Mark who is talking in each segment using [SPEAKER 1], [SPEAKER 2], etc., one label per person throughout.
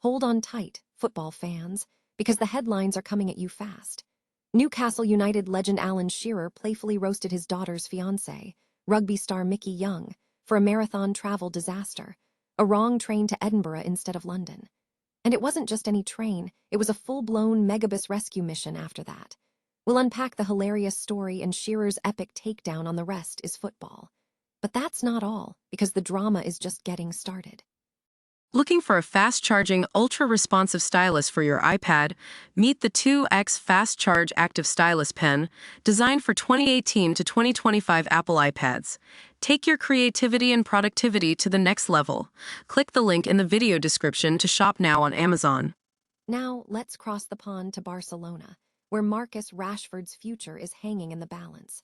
[SPEAKER 1] Hold on tight, football fans, because the headlines are coming at you fast. Newcastle United legend Alan Shearer playfully roasted his daughter's fiance, rugby star Mickey Young, for a marathon travel disaster, a wrong train to Edinburgh instead of London. And it wasn't just any train, it was a full-blown Megabus rescue mission after that. We'll unpack the hilarious story and Shearer's epic takedown on The Rest is Football. But that's not all, because the drama is just getting started.
[SPEAKER 2] Looking for a fast-charging, ultra-responsive stylus for your iPad? Meet the 2X Fast Charge Active Stylus Pen, designed for 2018 to 2025 Apple iPads. Take your creativity and productivity to the next level. Click the link in the video description to shop now on Amazon.
[SPEAKER 1] Now, let's cross the pond to Barcelona, where Marcus Rashford's future is hanging in the balance.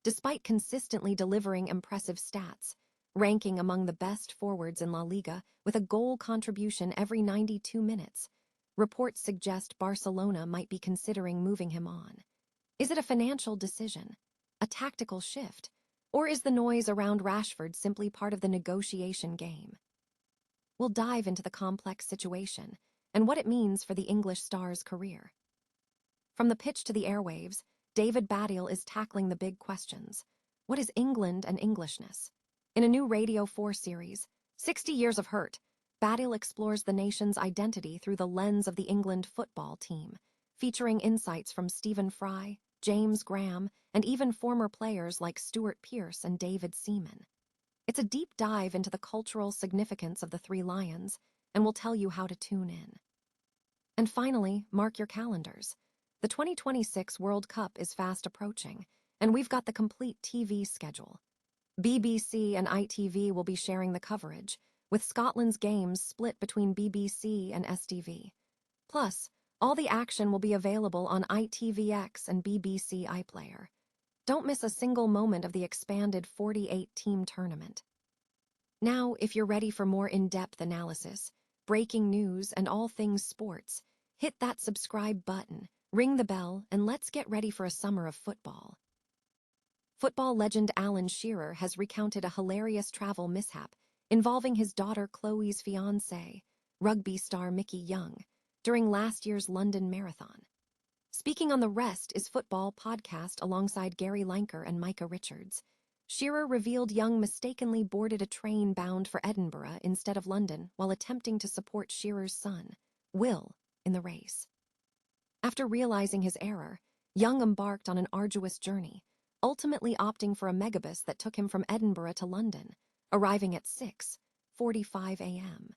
[SPEAKER 1] Despite consistently delivering impressive stats, ranking among the best forwards in La Liga with a goal contribution every 92 minutes, reports suggest Barcelona might be considering moving him on. Is it a financial decision, a tactical shift, or is the noise around Rashford simply part of the negotiation game? We'll dive into the complex situation and what it means for the English star's career. From the pitch to the airwaves, David Baddiel is tackling the big questions. What is England and Englishness? In a new Radio 4 series, 60 Years of Hurt, Baddiel explores the nation's identity through the lens of the England football team, featuring insights from Stephen Fry, James Graham, and even former players like Stuart Pearce and David Seaman. It's a deep dive into the cultural significance of the Three Lions, and we'll tell you how to tune in. And finally, mark your calendars. The 2026 World Cup is fast approaching, and we've got the complete TV schedule. BBC and ITV will be sharing the coverage, with Scotland's games split between BBC and STV. Plus, all the action will be available on ITVX and BBC iPlayer. Don't miss a single moment of the expanded 48-team tournament. Now, if you're ready for more in-depth analysis, breaking news, and all things sports, hit that subscribe button, ring the bell, and let's get ready for a summer of football. Football legend Alan Shearer has recounted a hilarious travel mishap involving his daughter Chloe's fiance, rugby star Mickey Young, during last year's London Marathon. Speaking on The Rest is Football podcast alongside Gary Lineker and Micah Richards, Shearer revealed Young mistakenly boarded a train bound for Edinburgh instead of London while attempting to support Shearer's son, Will, in the race. After realizing his error, Young embarked on an arduous journey, ultimately opting for a megabus that took him from Edinburgh to London, arriving at 6:45 a.m.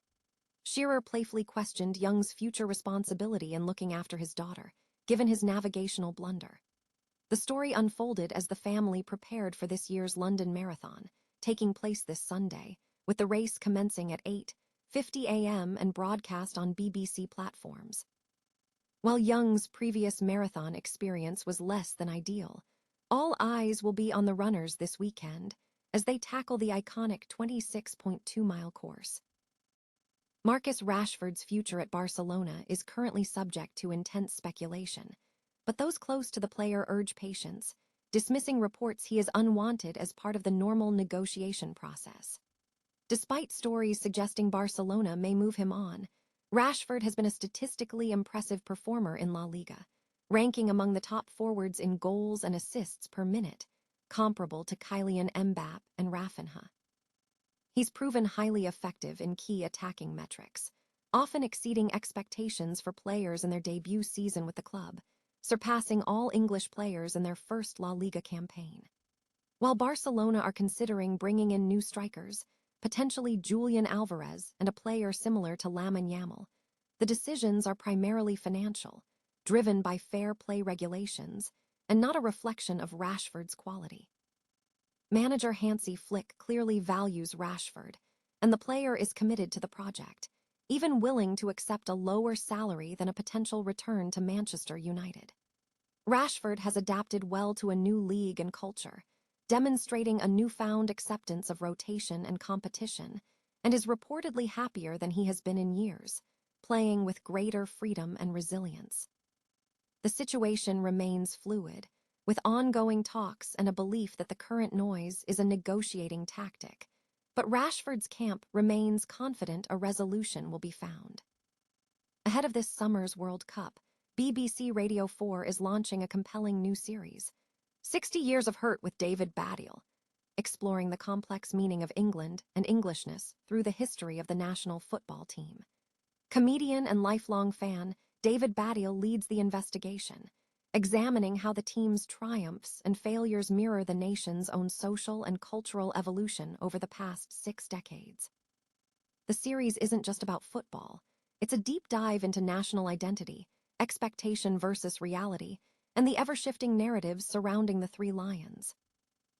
[SPEAKER 1] Shearer playfully questioned Young's future responsibility in looking after his daughter, given his navigational blunder. The story unfolded as the family prepared for this year's London Marathon, taking place this Sunday, with the race commencing at 8:50 a.m. and broadcast on BBC platforms. While Young's previous marathon experience was less than ideal, all eyes will be on the runners this weekend as they tackle the iconic 26.2-mile course. Marcus Rashford's future at Barcelona is currently subject to intense speculation, but those close to the player urge patience, dismissing reports he is unwanted as part of the normal negotiation process. Despite stories suggesting Barcelona may move him on, Rashford has been a statistically impressive performer in La Liga, ranking among the top forwards in goals and assists per minute, comparable to Kylian Mbappé and Rafinha. He's proven highly effective in key attacking metrics, often exceeding expectations for players in their debut season with the club, surpassing all English players in their first La Liga campaign. While Barcelona are considering bringing in new strikers, potentially Julian Alvarez and a player similar to Lamine Yamal, the decisions are primarily financial, driven by fair play regulations, and not a reflection of Rashford's quality. Manager Hansi Flick clearly values Rashford, and the player is committed to the project, even willing to accept a lower salary than a potential return to Manchester United. Rashford has adapted well to a new league and culture, demonstrating a newfound acceptance of rotation and competition, and is reportedly happier than he has been in years, playing with greater freedom and resilience. The situation remains fluid, with ongoing talks and a belief that the current noise is a negotiating tactic, but Rashford's camp remains confident a resolution will be found. Ahead of this summer's World Cup, BBC Radio 4 is launching a compelling new series, 60 Years of Hurt with David Baddiel, exploring the complex meaning of England and Englishness through the history of the national football team. Comedian and lifelong fan, David Baddiel leads the investigation, examining how the team's triumphs and failures mirror the nation's own social and cultural evolution over the past 6 decades. The series isn't just about football. It's a deep dive into national identity, expectation versus reality, and the ever-shifting narratives surrounding the Three Lions.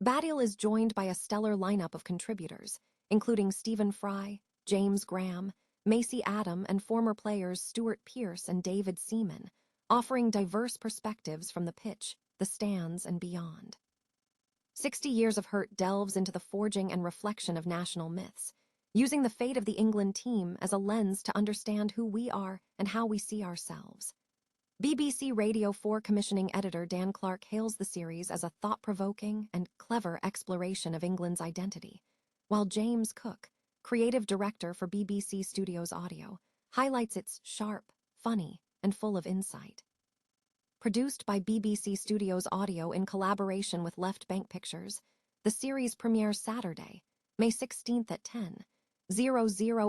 [SPEAKER 1] Baddiel is joined by a stellar lineup of contributors, including Stephen Fry, James Graham, Macy Adam, and former players Stuart Pearce and David Seaman, offering diverse perspectives from the pitch, the stands, and beyond. 60 Years of Hurt delves into the forging and reflection of national myths, using the fate of the England team as a lens to understand who we are and how we see ourselves. BBC Radio 4 commissioning editor Dan Clark hails the series as a thought-provoking and clever exploration of England's identity, while James Cook, creative director for BBC Studios Audio, highlights its sharp, funny, and full of insight. Produced by BBC Studios Audio in collaboration with Left Bank Pictures, the series premieres Saturday, May 16th at 10:00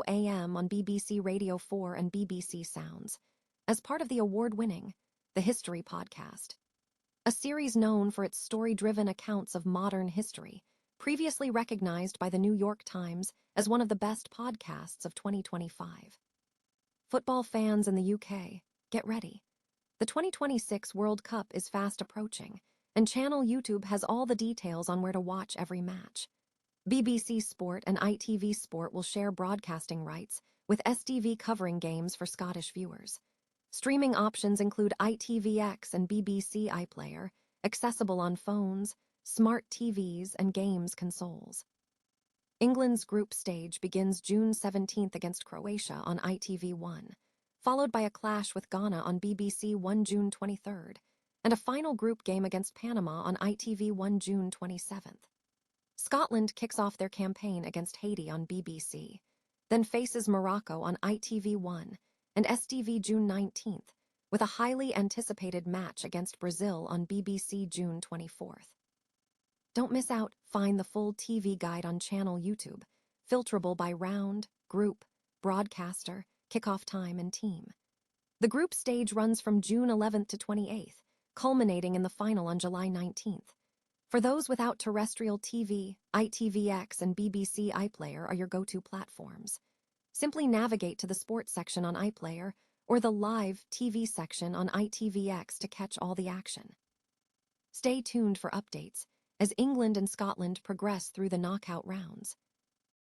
[SPEAKER 1] a.m. on BBC Radio 4 and BBC Sounds, as part of the award-winning The History Podcast, a series known for its story-driven accounts of modern history, previously recognized by the New York Times as one of the best podcasts of 2025. Football fans in the UK, get ready. The 2026 World Cup is fast approaching, and Channel YouTube has all the details on where to watch every match. BBC Sport and ITV Sport will share broadcasting rights, with STV covering games for Scottish viewers. Streaming options include ITVX and BBC iPlayer, accessible on phones, smart TVs, and games consoles. England's group stage begins June 17th against Croatia on ITV1, followed by a clash with Ghana on BBC One June 23rd, and a final group game against Panama on ITV1 June 27th. Scotland kicks off their campaign against Haiti on BBC, then faces Morocco on ITV1 and STV June 19th, with a highly anticipated match against Brazil on BBC June 24th. Don't miss out. Find the full TV guide on Channel YouTube, filterable by round, group, broadcaster, kickoff time, and team. The group stage runs from June 11th to 28th, culminating in the final on July 19th. For those without terrestrial TV, ITVX and BBC iPlayer are your go-to platforms. Simply navigate to the sports section on iPlayer or the live TV section on ITVX to catch all the action. Stay tuned for updates as England and Scotland progress through the knockout rounds.